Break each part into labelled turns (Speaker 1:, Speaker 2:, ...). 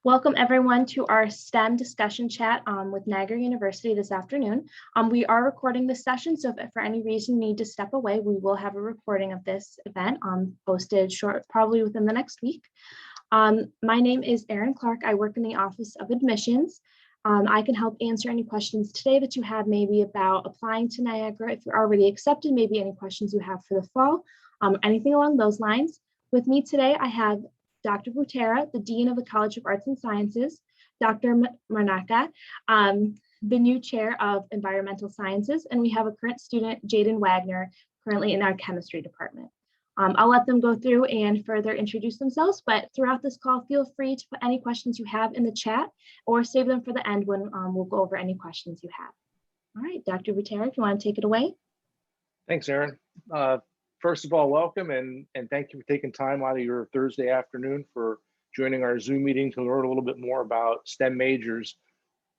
Speaker 1: Welcome everyone to our STEM discussion chat with Niagara University this afternoon. We are recording this session, so if for any reason you need to step away, we will have a recording of this event posted probably within the next week. My name is Erin Clark. I work in the Office of Admissions. I can help answer any questions today that you have maybe about applying to Niagara. If you're already accepted, maybe any questions you have for the fall, anything along those lines. With me today, I have Dr. Butera, the Dean of the College of Arts and Sciences, Dr. Marnaka, the new Chair of Environmental Sciences, and we have a current student, Jaden Wagner, currently in our chemistry department. I'll let them go through and further introduce themselves, but throughout this call, feel free to put any questions you have in the chat or save them for the end when we'll go over any questions you have. All right, Dr. Butera, if you want to take it away.
Speaker 2: Thanks, Erin. First of all, welcome and thank you for taking time out of your Thursday afternoon for joining our Zoom meeting to learn a little bit more about STEM majors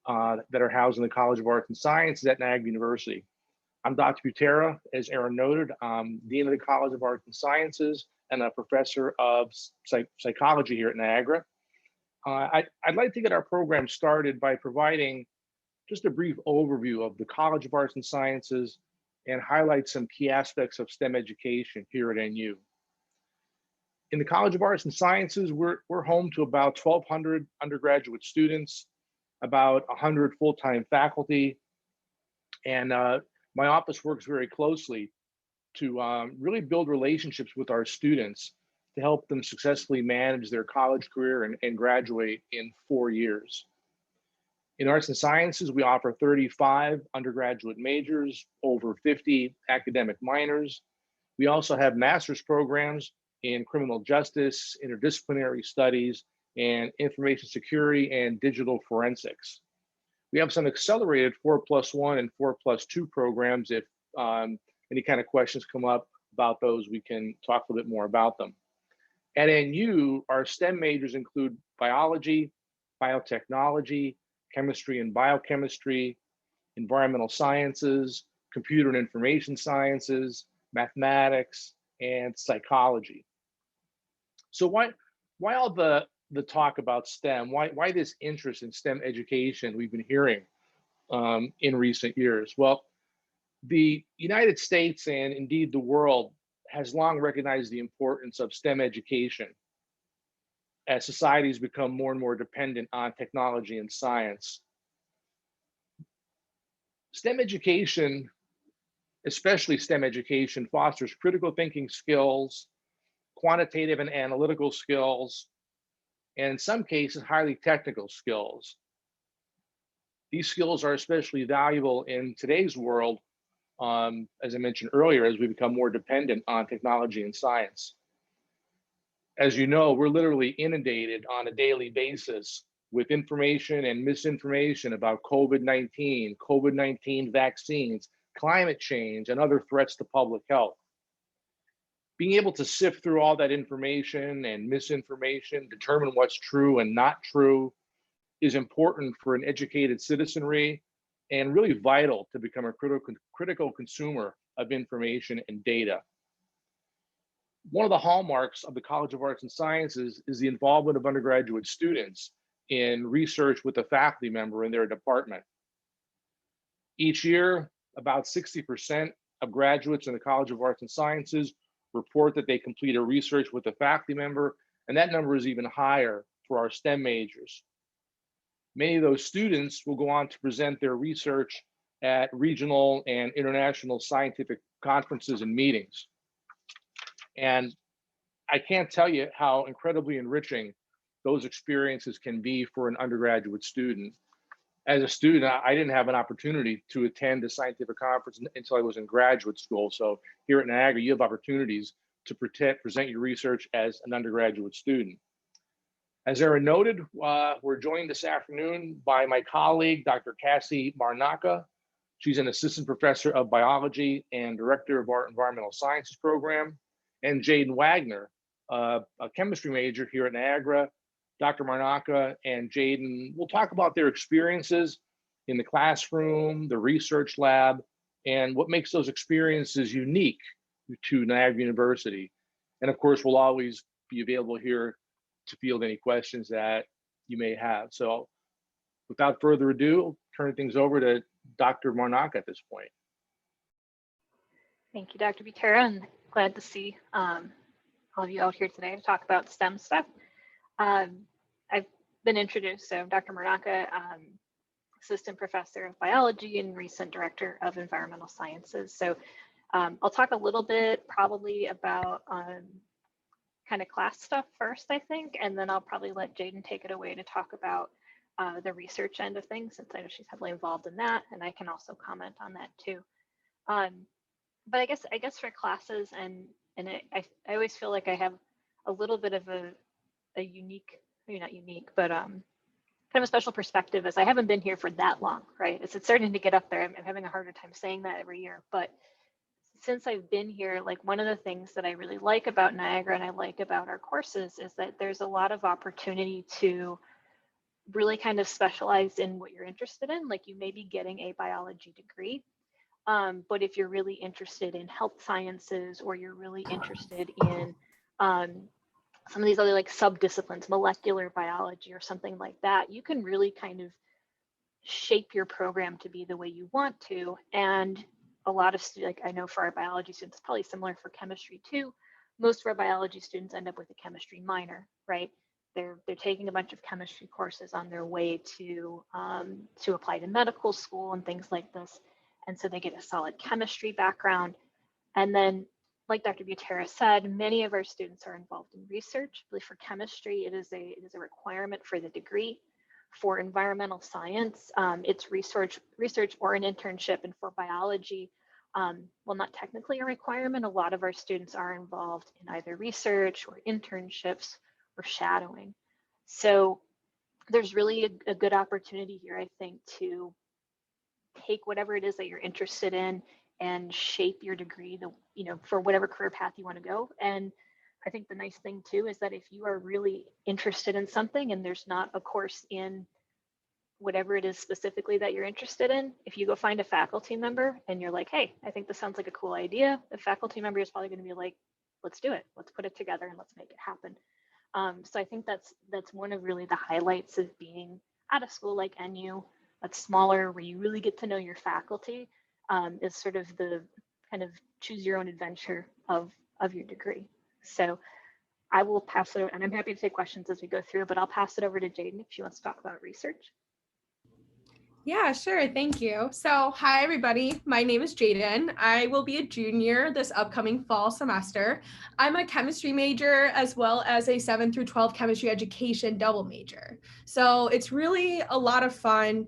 Speaker 2: that are housed in the College of Arts and Sciences at Niagara University. I'm Dr. Butera, as Erin noted. I'm Dean of the College of Arts and Sciences and a professor of psychology here at Niagara. I'd like to get our program started by providing just a brief overview of the College of Arts and Sciences and highlight some key aspects of STEM education here at NU. In the College of Arts and Sciences, we're home to about 1,200 undergraduate students, about 100 full-time faculty, and my office works very closely to really build relationships with our students to help them successfully manage their college career and graduate in 4 years. In Arts and Sciences, we offer 35 undergraduate majors, over 50 academic minors. We also have master's programs in criminal justice, interdisciplinary studies, and information security and digital forensics. We have some accelerated 4+1 and 4+2 programs. If any kind of questions come up about those, we can talk a little bit more about them. At NU, our STEM majors include biology, biotechnology, chemistry and biochemistry, environmental sciences, computer and information sciences, mathematics, and psychology. So why all the talk about STEM? Why this interest in STEM education we've been hearing in recent years? Well, the United States and indeed the world has long recognized the importance of STEM education as societies become more and more dependent on technology and science. STEM education, especially STEM education, fosters critical thinking skills, quantitative and analytical skills, and in some cases, highly technical skills. These skills are especially valuable in today's world, as I mentioned earlier, as we become more dependent on technology and science. As you know, we're literally inundated on a daily basis with information and misinformation about COVID-19, COVID-19 vaccines, climate change, and other threats to public health. Being able to sift through all that information and misinformation, determine what's true and not true, is important for an educated citizenry and really vital to become a critical consumer of information and data. One of the hallmarks of the College of Arts and Sciences is the involvement of undergraduate students in research with a faculty member in their department. Each year, about 60% of graduates in the College of Arts and Sciences report that they complete a research with a faculty member, and that number is even higher for our STEM majors. Many of those students will go on to present their research at regional and international scientific conferences and meetings. And I can't tell you how incredibly enriching those experiences can be for an undergraduate student. As a student, I didn't have an opportunity to attend a scientific conference until I was in graduate school. So here at Niagara, you have opportunities to present your research as an undergraduate student. As Erin noted, we're joined this afternoon by my colleague, Dr. Cassie Marnaka. She's an assistant professor of biology and director of our environmental sciences program, and Jaden Wagner, a chemistry major here at Niagara. Dr. Marnaka and Jaden will talk about their experiences in the classroom, the research lab, and what makes those experiences unique to Niagara University. And of course, we'll always be available here to field any questions that you may have. So without further ado, I'll turn things over to Dr. Moroccan at this point.
Speaker 3: Thank you, Dr. Butera, and glad to see all of you out here today to talk about STEM stuff. I've been introduced, so Dr. Moroccan, Assistant Professor of Biology and recent Director of Environmental Sciences. So I'll talk a little bit probably about kind of class stuff first, I think, and then I'll probably let Jaden take it away to talk about the research end of things, since I know she's heavily involved in that, and I can also comment on that too. But I guess for classes and I always feel like I have a little bit of a unique, maybe not unique, but kind of a special perspective, as I haven't been here for that long, right? It's starting to get up there. I'm having a harder time saying that every year, but since I've been here, like one of the things that I really like about Niagara and I like about our courses is that there's a lot of opportunity to really kind of specialize in what you're interested in. Like you may be getting a biology degree, but if you're really interested in health sciences, or you're really interested in some of these other like sub-disciplines, molecular biology or something like that, you can really kind of shape your program to be the way you want to. And a lot of students, like I know for our biology students, it's probably similar for chemistry too. Most of our biology students end up with a chemistry minor, right? They're taking a bunch of chemistry courses on their way to apply to medical school and things like this. And so they get a solid chemistry background. And then, like Dr. Butera said, many of our students are involved in research. Really for chemistry, it is a requirement for the degree. For environmental science, it's research or an internship. And for biology, well, not technically a requirement, a lot of our students are involved in either research or internships or shadowing. So there's really a good opportunity here, I think, to take whatever it is that you're interested in and shape your degree, for whatever career path you want to go. And I think the nice thing too is that if you are really interested in something and there's not a course in whatever it is specifically that you're interested in, if you go find a faculty member and you're like, hey, I think this sounds like a cool idea, the faculty member is probably going to be like, let's do it, let's put it together and let's make it happen. So I think that's one of really the highlights of being at a school like NU, that's smaller, where you really get to know your faculty, is sort of the kind of choose your own adventure of your degree. So I will pass it, and I'm happy to take questions as we go through, but I'll pass it over to Jaden if she wants to talk about research.
Speaker 4: Yeah, sure. Thank you. So, hi, everybody. My name is Jaden. I will be a junior this upcoming fall semester. I'm a chemistry major as well as a 7 through 12 chemistry education double major. So it's really a lot of fun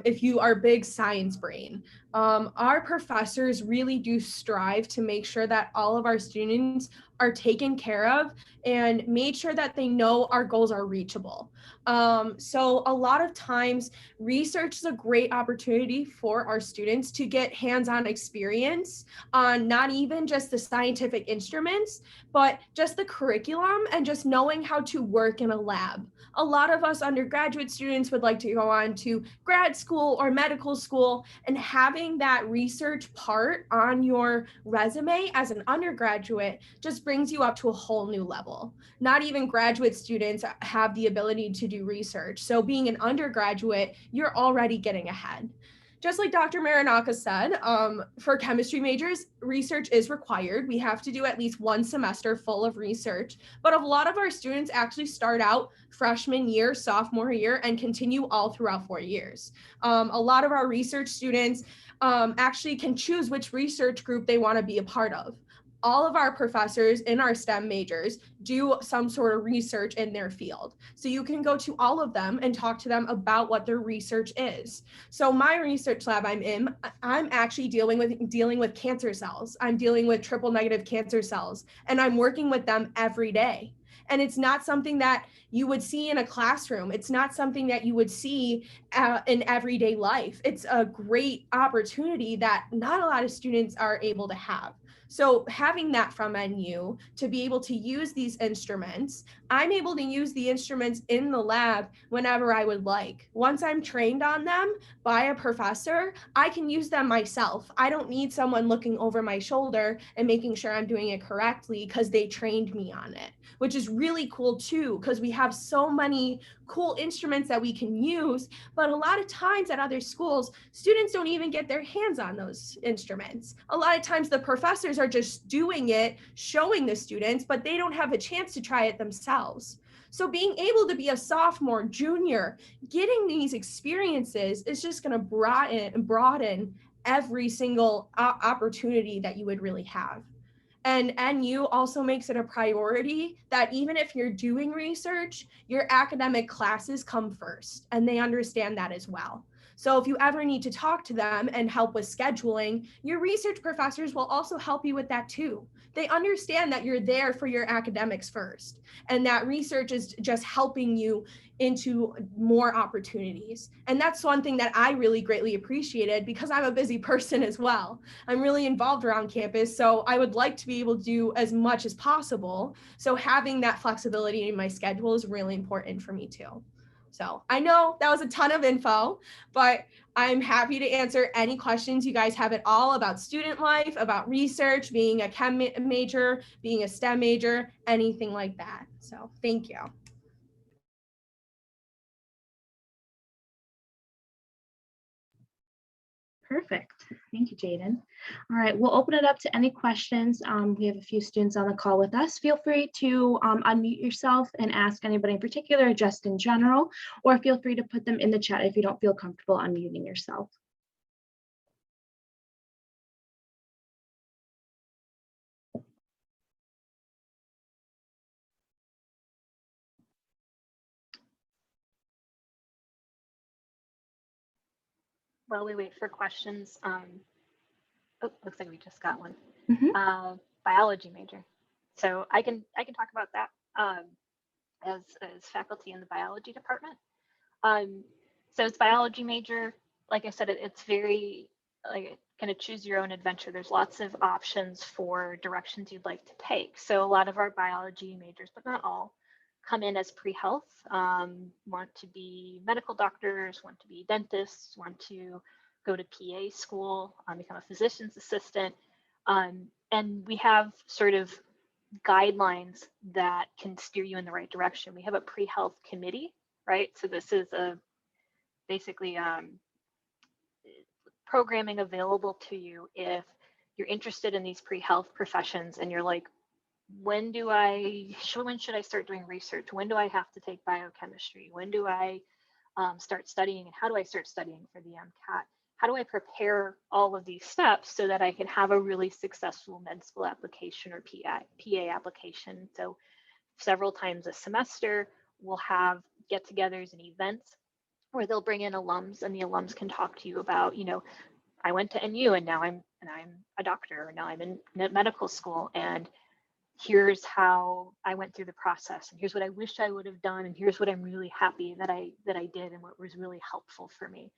Speaker 4: if you are a big science brain. Our professors really do strive to make sure that all of our students are taken care of and made sure that they know our goals are reachable. So a lot of times research is a great opportunity for our students to get hands-on experience on not even just the scientific instruments, but just the curriculum and just knowing how to work in a lab. A lot of us undergraduate students would like to go on to grad school or medical school, and having that research part on your resume as an undergraduate just brings you up to a whole new level. Not even graduate students have the ability to do research. So being an undergraduate, you're already getting ahead. Just like Dr. Marinaka said, for chemistry majors, research is required. We have to do at least one semester full of research, but a lot of our students actually start out freshman year, sophomore year, and continue all throughout 4 years. A lot of our research students actually can choose which research group they want to be a part of. All of our professors in our STEM majors do some sort of research in their field. So you can go to all of them and talk to them about what their research is. So my research lab I'm in, I'm actually dealing with cancer cells. I'm dealing with triple negative cancer cells, and I'm working with them every day. And it's not something that you would see in a classroom. It's not something that you would see in everyday life. It's a great opportunity that not a lot of students are able to have. So having that from NU to be able to use these instruments, I'm able to use the instruments in the lab whenever I would like. Once I'm trained on them by a professor, I can use them myself. I don't need someone looking over my shoulder and making sure I'm doing it correctly because they trained me on it. which is really cool too, because we have so many cool instruments that we can use. But a lot of times at other schools, students don't even get their hands on those instruments. A lot of times the professors are just doing it, showing the students, but they don't have a chance to try it themselves. So being able to be a sophomore, junior, getting these experiences is just going to broaden every single opportunity that you would really have. And NU also makes it a priority that even if you're doing research, your academic classes come first, and they understand that as well. So if you ever need to talk to them and help with scheduling, your research professors will also help you with that too. They understand that you're there for your academics first, and that research is just helping you into more opportunities. And that's one thing that I really greatly appreciated, because I'm a busy person as well. I'm really involved around campus, so I would like to be able to do as much as possible. So having that flexibility in my schedule is really important for me too. So I know that was a ton of info, but I'm happy to answer any questions you guys have at all about student life, about research, being a chem major, being a STEM major, anything like that. So thank you.
Speaker 1: Perfect. Thank you, Jaden. All right, we'll open it up to any questions. We have a few students on the call with us. Feel free to unmute yourself and ask anybody in particular, just in general, or feel free to put them in the chat if you don't feel comfortable unmuting yourself.
Speaker 3: While we wait for questions, oh, looks like we just got one. Biology major. So I can talk about that as faculty in the biology department. So it's biology major. Like I said, it's very like kind of choose your own adventure. There's lots of options for directions you'd like to take. So a lot of our biology majors, but not all, come in as pre-health, want to be medical doctors, want to be dentists, want to go to PA school, become a physician's assistant. And we have sort of guidelines that can steer you in the right direction. We have a pre-health committee, right? So this is basically programming available to you if you're interested in these pre-health professions and you're like, when should I start doing research? When do I have to take biochemistry? When do I start studying, and how do I start studying for the MCAT? How do I prepare all of these steps so that I can have a really successful med school application or PA application? So several times a semester, we'll have get-togethers and events where they'll bring in alums, and the alums can talk to you about, I went to NU and now I'm a doctor, or now I'm in medical school, and here's how I went through the process, and here's what I wish I would have done, and here's what I'm really happy that I did, and what was really helpful for me.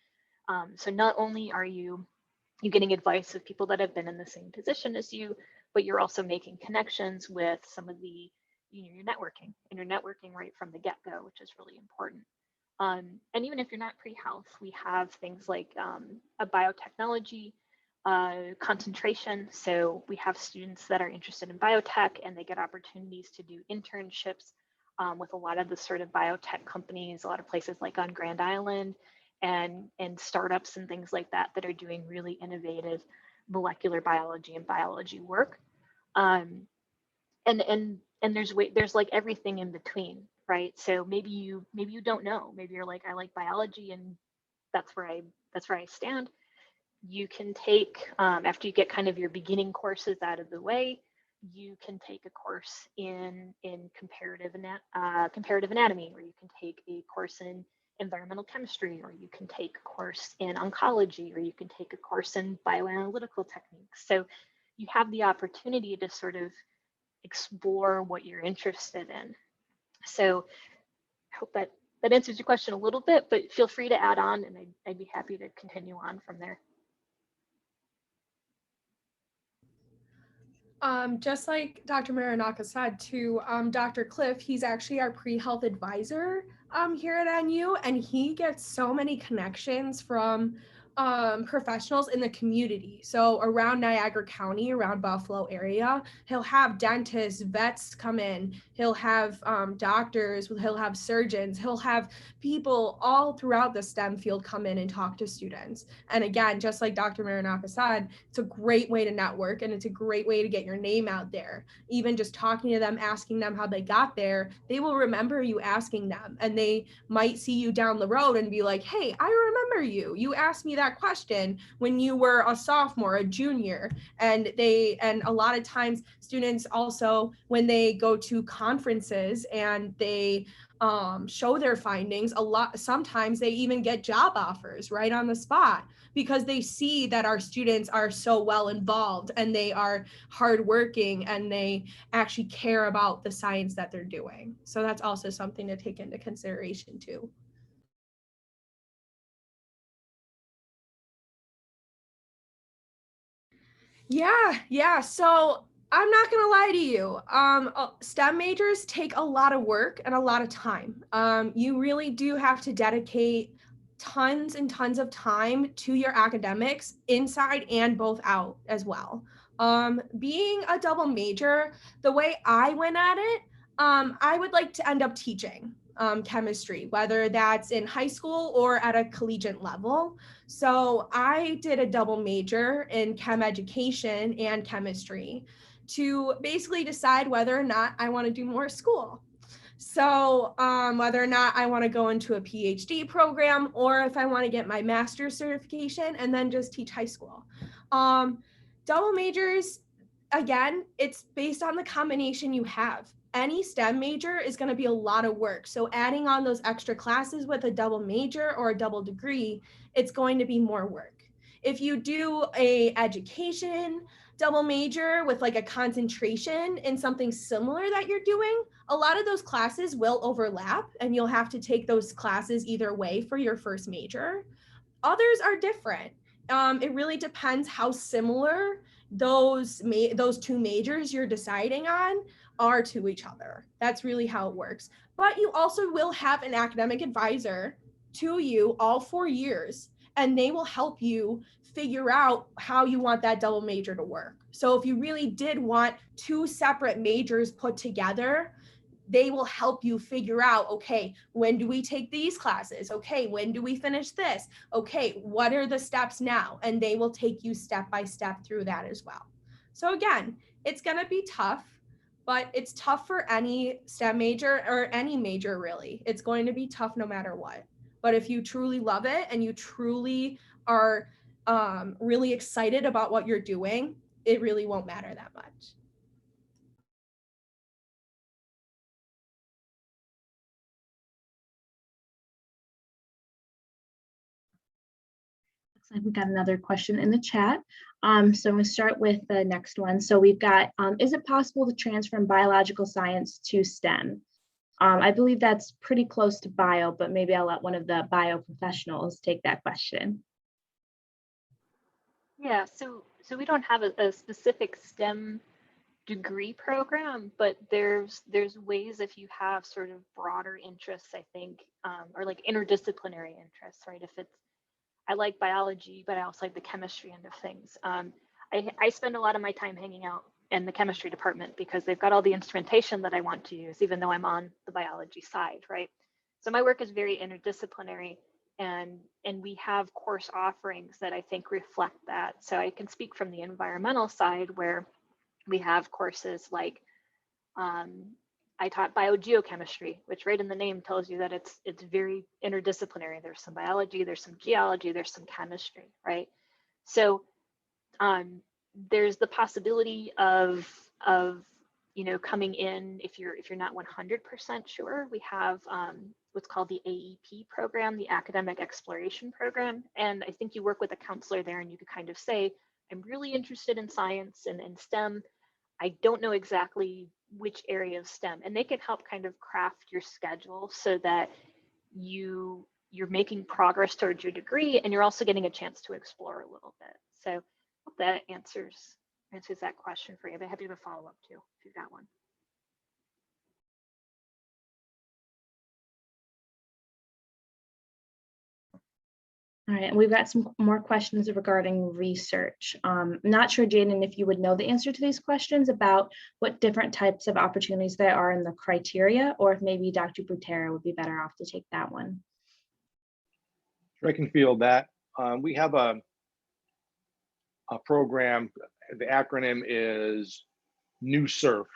Speaker 3: So not only are you getting advice of people that have been in the same position as you, but you're also making connections with some of the, you're networking right from the get-go, which is really important. And even if you're not pre-health, we have things like a biotechnology concentration. So we have students that are interested in biotech, and they get opportunities to do internships with a lot of the sort of biotech companies, a lot of places like on Grand Island, and startups and things like that are doing really innovative molecular biology and biology work. And there's like everything in between, right? So maybe you don't know. Maybe you're like, I like biology, and that's where I stand. You can take, after you get kind of your beginning courses out of the way, you can take a course in comparative anatomy, or you can take a course in environmental chemistry, or you can take a course in oncology, or you can take a course in bioanalytical techniques. So you have the opportunity to sort of explore what you're interested in. So I hope that answers your question a little bit, but feel free to add on, and I'd be happy to continue on from there.
Speaker 4: Just like Dr. Marinaka said to Dr. Cliff, he's actually our pre-health advisor here at NU, and he gets so many connections from professionals in the community. So around Niagara County, around Buffalo area, he'll have dentists, vets come in, he'll have doctors, he'll have surgeons, he'll have people all throughout the STEM field come in and talk to students. And again, just like Dr. Marinaka said, it's a great way to network and it's a great way to get your name out there. Even just talking to them, asking them how they got there, they will remember you asking them, and they might see you down the road and be like, hey, I remember you. You asked me that question when you were a sophomore, a junior. And a lot of times students also, when they go to conferences and they show their findings, sometimes they even get job offers right on the spot, because they see that our students are so well involved and they are hardworking and they actually care about the science that they're doing. So that's also something to take into consideration too. Yeah. So I'm not gonna lie to you. STEM majors take a lot of work and a lot of time. You really do have to dedicate tons and tons of time to your academics, inside and both out as well. Being a double major, the way I went at it, I would like to end up teaching chemistry, whether that's in high school or at a collegiate level. So I did a double major in chem education and chemistry to basically decide whether or not I want to do more school. So whether or not I want to go into a PhD program, or if I want to get my master's certification and then just teach high school. Double majors, again, it's based on the combination you have. Any STEM major is going to be a lot of work. So adding on those extra classes with a double major or a double degree, it's going to be more work. If you do a education double major with like a concentration in something similar that you're doing, a lot of those classes will overlap and you'll have to take those classes either way for your first major. Others are different. It really depends how similar those two majors you're deciding on are to each other. That's really how it works. But you also will have an academic advisor to you all 4 years, and they will help you figure out how you want that double major to work. So if you really did want two separate majors put together, they will help you figure out, okay, when do we take these classes? Okay, when do we finish this? Okay, what are the steps now? And they will take you step by step through that as well. So again, it's gonna be tough, but it's tough for any STEM major or any major really. It's going to be tough no matter what. But if you truly love it and you truly are really excited about what you're doing, it really won't matter that much.
Speaker 1: Looks like we got another question in the chat. So I'm going to start with the next one. So we've got, is it possible to transfer from biological science to STEM? I believe that's pretty close to bio, but maybe I'll let one of the bio professionals take that question.
Speaker 3: Yeah, so we don't have a specific STEM degree program, but there's ways if you have sort of broader interests, I think, or like interdisciplinary interests, right? If it's, I like biology, but I also like the chemistry end of things. I spend a lot of my time hanging out in the chemistry department because they've got all the instrumentation that I want to use, even though I'm on the biology side, right? So my work is very interdisciplinary, and we have course offerings that I think reflect that. So I can speak from the environmental side, where we have courses like I taught biogeochemistry, which right in the name tells you that it's very interdisciplinary. There's some biology, there's some geology, there's some chemistry, right? So there's the possibility of coming in if you're not 100% sure. We have what's called the AEP program, the Academic Exploration Program, and I think you work with a counselor there, and you could kind of say, I'm really interested in science and in STEM. I don't know exactly which area of STEM, and they can help kind of craft your schedule so that you're making progress towards your degree, and you're also getting a chance to explore a little bit. So hope that answers that question for you. I'd be happy to follow up too if you've got one.
Speaker 1: All right, and we've got some more questions regarding research. Not sure, Jaden, if you would know the answer to these questions about what different types of opportunities there are in the criteria, or if maybe Dr. Butera would be better off to take that one.
Speaker 2: I can field that. We have a program, the acronym is NewSurf.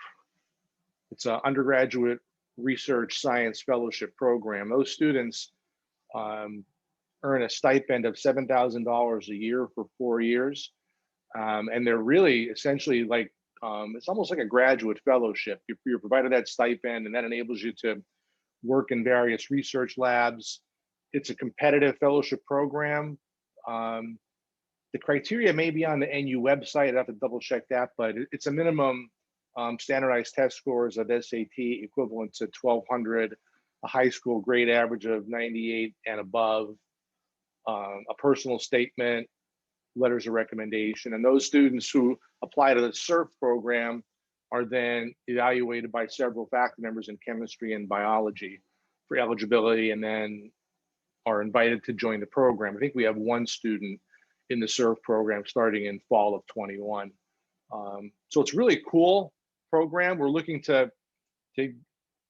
Speaker 2: It's an undergraduate research science fellowship program. Those students earn a stipend of $7,000 a year for 4 years. And they're really essentially like, it's almost like a graduate fellowship. You're provided that stipend, and that enables you to work in various research labs. It's a competitive fellowship program. The criteria may be on the NU website. I'd have to double check that, but it's a minimum standardized test scores of SAT equivalent to 1200, a high school grade average of 98 and above, a personal statement, letters of recommendation. And those students who apply to the SURF program are then evaluated by several faculty members in chemistry and biology for eligibility, and then are invited to join the program. I think we have one student in the SURF program starting in fall of 21. So it's really cool program. We're looking to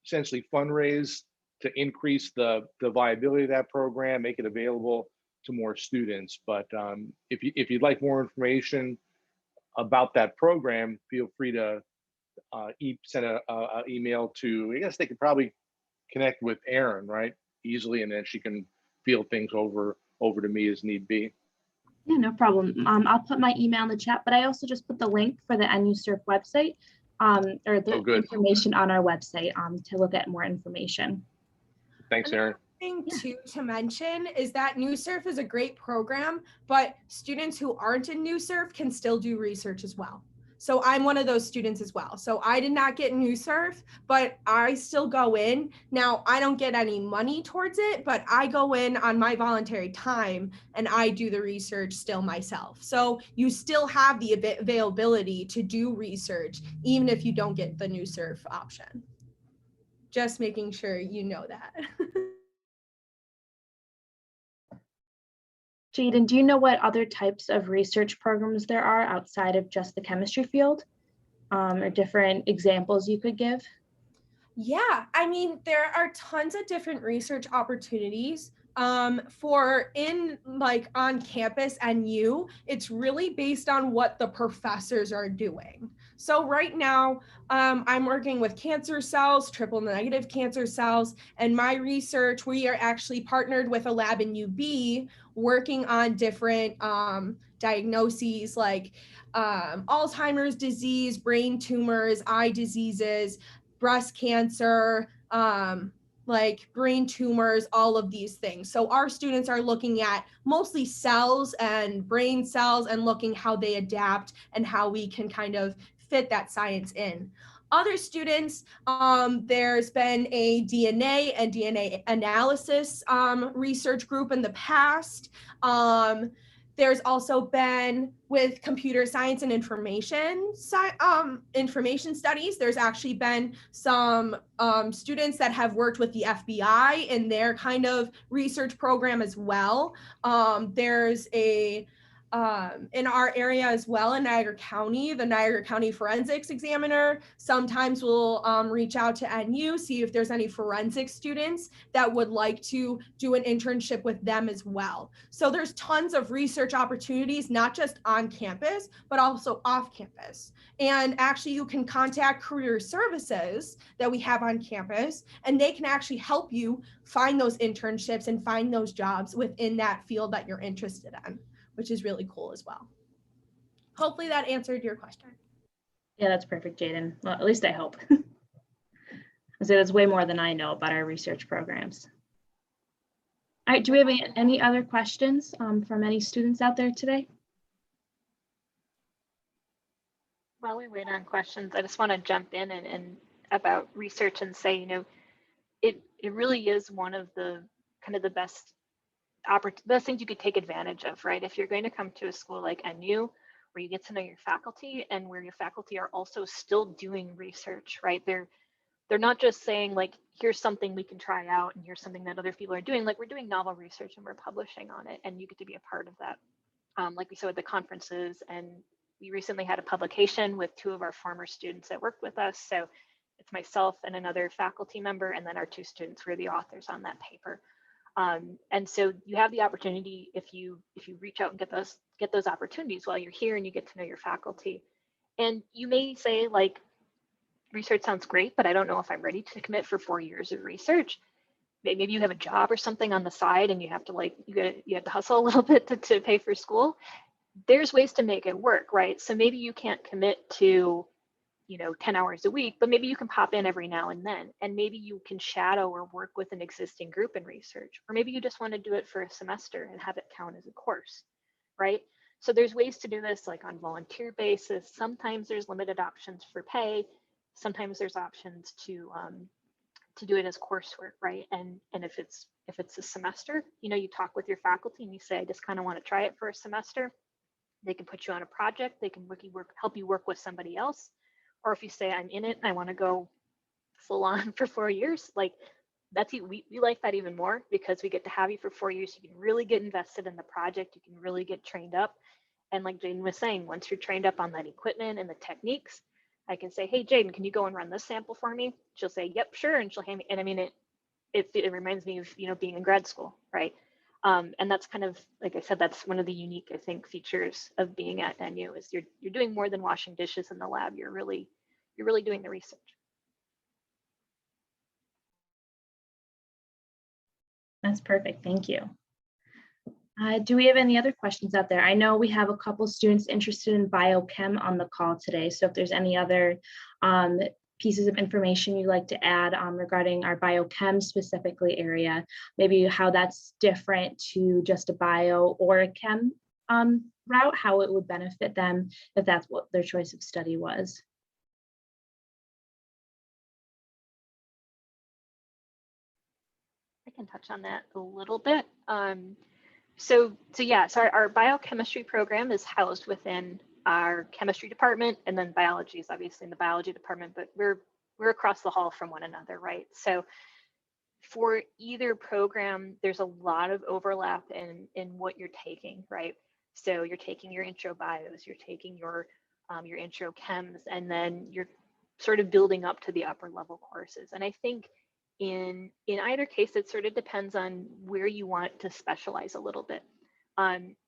Speaker 2: essentially fundraise to increase the viability of that program, make it available to more students. But if you'd like more information about that program, feel free to send an email to, I guess they could probably connect with Erin, right? Easily, and then she can field things over to me as need be.
Speaker 1: Yeah, no problem. I'll put my email in the chat, but I also just put the link for the NUSURF website or the information on our website to look at more information.
Speaker 2: Thanks, Erin.
Speaker 4: Thing to mention is that NewSurf is a great program, but students who aren't in NewSurf can still do research as well. So I'm one of those students as well. So I did not get NewSurf, but I still go in. Now I don't get any money towards it, but I go in on my voluntary time and I do the research still myself. So you still have the availability to do research, even if you don't get the NewSurf option. Just making sure you know that.
Speaker 1: Jaden, do you know what other types of research programs there are outside of just the chemistry field, or different examples you could give?
Speaker 4: Yeah, I mean, there are tons of different research opportunities for in like on campus and it's really based on what the professors are doing. So right now, I'm working with cancer cells, triple negative cancer cells, and my research, we are actually partnered with a lab in UB working on different diagnoses like Alzheimer's disease, brain tumors, eye diseases, breast cancer, like brain tumors, all of these things. So our students are looking at mostly cells and brain cells and looking how they adapt and how we can kind of fit that science in. Other students, there's been a DNA and DNA analysis research group in the past. There's also been with computer science and information studies, there's actually been some students that have worked with the FBI in their kind of research program as well. There's a in our area as well in Niagara County, the Niagara County Forensics Examiner sometimes will reach out to NU, see if there's any forensic students that would like to do an internship with them as well. So there's tons of research opportunities, not just on campus, but also off campus. And actually you can contact career services that we have on campus, and they can actually help you find those internships and find those jobs within that field that you're interested in, which is really cool as well. Hopefully that answered your question.
Speaker 1: Yeah, that's perfect, Jaden. Well, at least I hope. So that's way more than I know about our research programs. All right, do we have any other questions from any students out there today?
Speaker 3: While we wait on questions, I just want to jump in and about research and say, it really is one of the kind of the best things you could take advantage of, right? If you're going to come to a school like NU, where you get to know your faculty and where your faculty are also still doing research, right? They're they're not just saying like, here's something we can try out and here's something that other people are doing. Like we're doing novel research and we're publishing on it, and you get to be a part of that. Like we saw at the conferences, and we recently had a publication with 2 of our former students that worked with us. So it's myself and another faculty member, and then our 2 students were the authors on that paper. And so you have the opportunity, if you reach out and get those opportunities while you're here and you get to know your faculty. And you may say like, research sounds great, but I don't know if I'm ready to commit for 4 years of research. Maybe you have a job or something on the side and you have to like, you have to hustle a little bit to pay for school. There's ways to make it work, right? So maybe you can't commit to, 10 hours a week, but maybe you can pop in every now and then, and maybe you can shadow or work with an existing group in research, or maybe you just want to do it for a semester and have it count as a course, right? So there's ways to do this like on volunteer basis. Sometimes there's limited options for pay. Sometimes there's options to do it as coursework, right? And if it's a semester, you talk with your faculty and you say, I just kind of want to try it for a semester. They can put you on a project. They can help you work with somebody else. Or if you say, I'm in it and I want to go full on for 4 years, like we like that even more, because we get to have you for 4 years. You can really get invested in the project. You can really get trained up. And like Jaden was saying, once you're trained up on that equipment and the techniques, I can say, hey, Jaden, can you go and run this sample for me? She'll say, yep, sure. And she'll hand me, and I mean, it reminds me of, being in grad school, right? And that's kind of, like I said, that's one of the unique, I think, features of being at NU is you're doing more than washing dishes in the lab. You're really doing the research.
Speaker 1: That's perfect. Thank you. Do we have any other questions out there? I know we have a couple students interested in biochem on the call today. So if there's any other pieces of information you'd like to add regarding our biochem specifically area, maybe how that's different to just a bio or a chem route, how it would benefit them if that's what their choice of study was.
Speaker 3: I can touch on that a little bit. So our biochemistry program is housed within our chemistry department, and then biology is obviously in the biology department, but we're across the hall from one another, right? So for either program, there's a lot of overlap in what you're taking, right? So you're taking your intro bios, you're taking your intro chems, and then you're sort of building up to the upper level courses. And I think in either case, it sort of depends on where you want to specialize a little bit.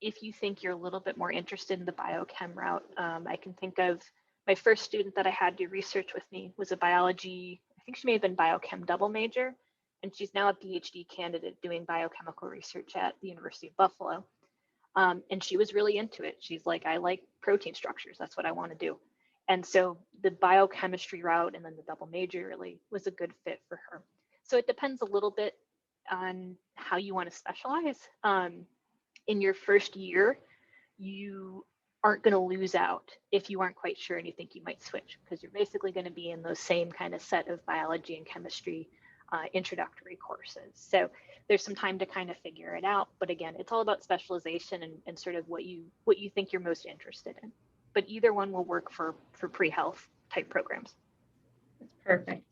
Speaker 3: If you think you're a little bit more interested in the biochem route, I can think of my first student that I had do research with me was a biology, I think she may have been biochem double major, and she's now a PhD candidate doing biochemical research at the University of Buffalo. And she was really into it. She's like, I like protein structures. That's what I want to do. And so the biochemistry route and then the double major really was a good fit for her. So it depends a little bit on how you want to specialize. In your first year, you aren't going to lose out if you aren't quite sure and you think you might switch, because you're basically going to be in those same kind of set of biology and chemistry introductory courses. So there's some time to kind of figure it out. But again, it's all about specialization and sort of what you think you're most interested in. But either one will work for pre-health type programs.
Speaker 1: That's perfect.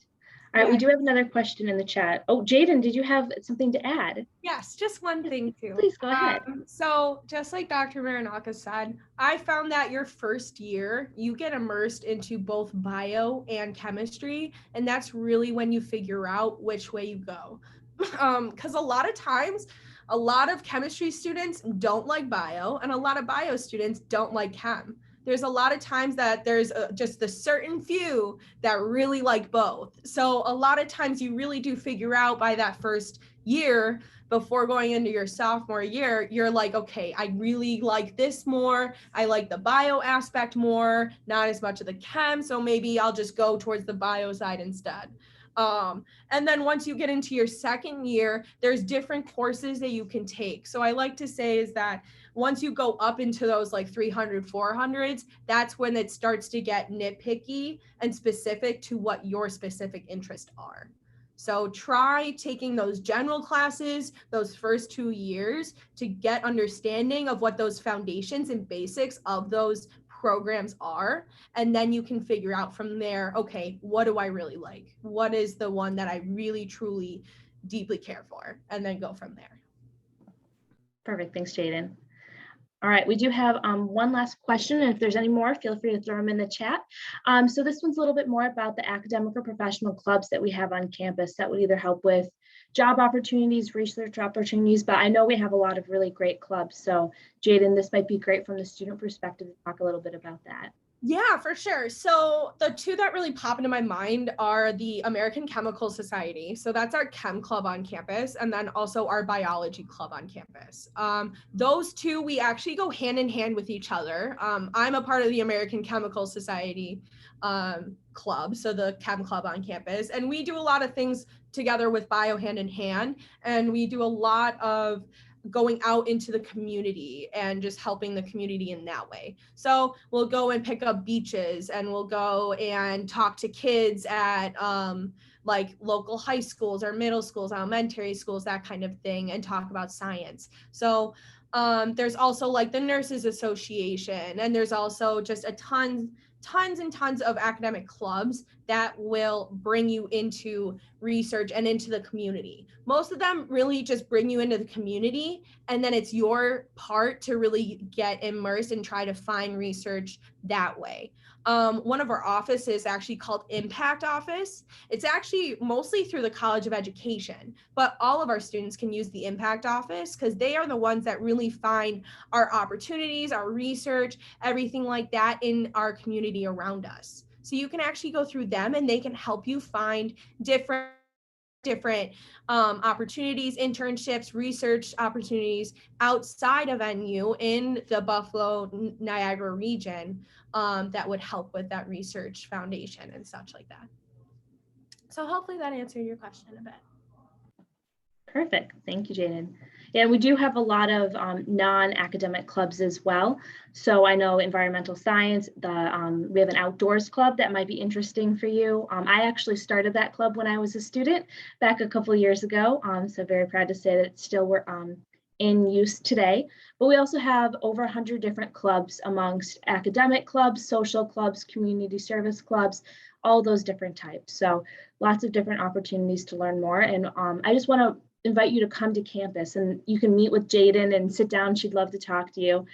Speaker 1: All right, we do have another question in the chat. Oh, Jaden, did you have something to add?
Speaker 4: Yes, just one thing too.
Speaker 1: Please go ahead.
Speaker 4: So just like Dr. Marinaka said, I found that your first year, you get immersed into both bio and chemistry, and that's really when you figure out which way you go. Because a lot of times, a lot of chemistry students don't like bio, and a lot of bio students don't like chem. There's a lot of times that there's just the certain few that really like both. So a lot of times you really do figure out by that first year before going into your sophomore year, you're like, okay, I really like this more. I like the bio aspect more, not as much of the chem. So maybe I'll just go towards the bio side instead. And then once you get into your second year, there's different courses that you can take. So I like to say is that once you go up into those like 300, 400s, that's when it starts to get nitpicky and specific to what your specific interests are. So try taking those general classes, those first 2 years to get understanding of what those foundations and basics of those programs are, and then you can figure out from there, okay, what do I really like? What is the one that I really, truly, deeply care for? And then go from there.
Speaker 1: Perfect. Thanks, Jaden. All right, we do have one last question, and if there's any more, feel free to throw them in the chat. So this one's a little bit more about the academic or professional clubs that we have on campus that would either help with job opportunities, research opportunities, but I know we have a lot of really great clubs. So Jaden, this might be great from the student perspective to talk a little bit about that.
Speaker 4: Yeah, for sure. So the two that really pop into my mind are the American Chemical Society. So that's our chem club on campus, and then also our biology club on campus. Those two, we actually go hand in hand with each other. I'm a part of the American Chemical Society club, so the chem club on campus, and we do a lot of things together with bio hand in hand, and we do a lot of going out into the community and just helping the community in that way. So we'll go and pick up beaches, and we'll go and talk to kids at like local high schools or middle schools, elementary schools, that kind of thing, and talk about science. So there's also like the Nurses Association, and there's also just tons and tons of academic clubs that will bring you into research and into the community. Most of them really just bring you into the community, and then it's your part to really get immersed and try to find research that way. One of our offices is actually called Impact Office. It's actually mostly through the College of Education, but all of our students can use the Impact Office because they are the ones that really find our opportunities, our research, everything like that in our community around us. So you can actually go through them, and they can help you find different opportunities, internships, research opportunities outside of NU in the Buffalo, Niagara region that would help with that research foundation and such like that. So hopefully that answered your question a bit.
Speaker 1: Perfect. Thank you, Jaden. Yeah, we do have a lot of non-academic clubs as well. So I know environmental science, we have an outdoors club that might be interesting for you. I actually started that club when I was a student back a couple of years ago. So very proud to say that it's still in use today. But we also have over 100 different clubs amongst academic clubs, social clubs, community service clubs, all those different types. So lots of different opportunities to learn more. And I just want to invite you to come to campus, and you can meet with Jaden and sit down. She'd love to talk to you.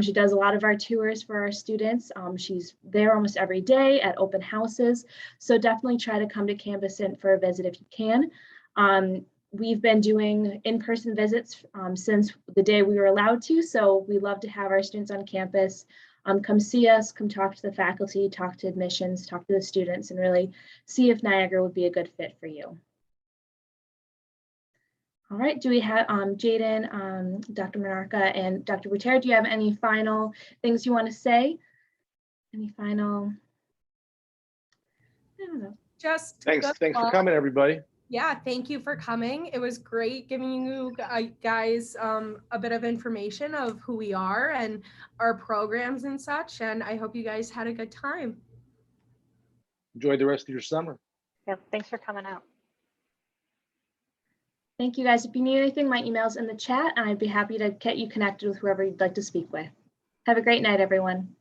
Speaker 1: She does a lot of our tours for our students. She's there almost every day at open houses. So definitely try to come to campus and for a visit if you can. We've been doing in-person visits since the day we were allowed to. So we love to have our students on campus. Come see us, come talk to the faculty, talk to admissions, talk to the students, and really see if Niagara would be a good fit for you. All right, do we have Jaden, Dr. Monarca, and Dr. Bouter, do you have any final things you want to say? Any final, I don't know.
Speaker 4: Just
Speaker 2: Thanks for coming, everybody.
Speaker 4: Yeah, thank you for coming. It was great giving you guys a bit of information of who we are and our programs and such, and I hope you guys had a good time.
Speaker 2: Enjoy the rest of your summer.
Speaker 3: Yep, thanks for coming out.
Speaker 1: Thank you guys. If you need anything, my email's in the chat, and I'd be happy to get you connected with whoever you'd like to speak with. Have a great night, everyone.